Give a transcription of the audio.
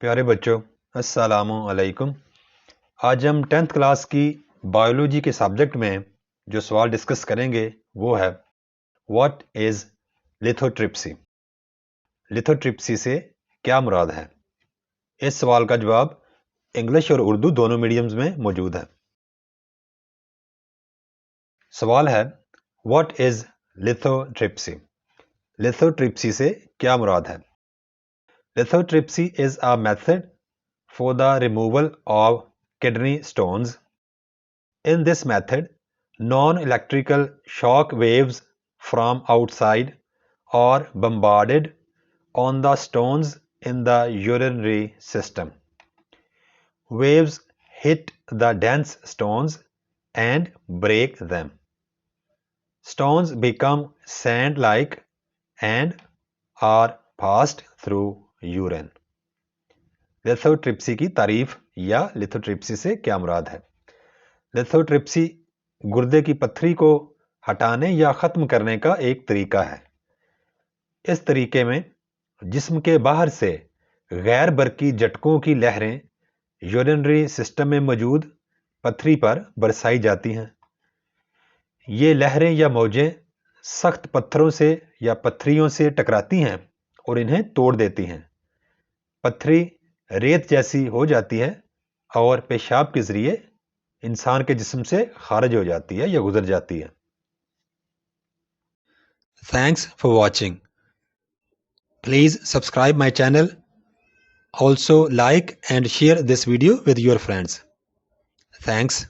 प्यारे बच्चों, अस्सलामु अलैकुम। आज हम 10th क्लास की बायोलॉजी के सब्जेक्ट में जो सवाल डिस्कस करेंगे वो है व्हाट इज़ लिथोट्रिप्सी। लिथोट्रिप्सी से क्या मुराद है? इस सवाल का जवाब इंग्लिश और उर्दू दोनों मीडियम्स में मौजूद है। सवाल है व्हाट इज़ लिथोट्रिप्सी। लिथोट्रिप्सी से क्या मुराद है? Lithotripsy is a method for the removal of kidney stones. In this method, non-electrical shock waves from outside are bombarded on the stones in the urinary system. Waves hit the dense stones and break them. Stones become sand-like and are passed through urine. Lithotripsy की तारीफ या lithotripsy से क्या मुराद है? Lithotripsy गुर्दे की पत्थरी को हटाने या ख़त्म करने का एक तरीका है। इस तरीके में जिस्म के बाहर से गैर बरकी झटकों की लहरें यूरिनरी सिस्टम में मौजूद पत्थरी पर बरसाई जाती हैं। ये लहरें या मौजें सख्त पत्थरों से या पत्थरियों से टकराती हैं और इन्हें तोड़ देती हैं। पत्थरी रेत जैसी हो जाती है और पेशाब के जरिए इंसान के जिस्म से खारिज हो जाती है या गुजर जाती है। Thanks for watching. Please subscribe my channel. Also like and share this video with your friends. Thanks.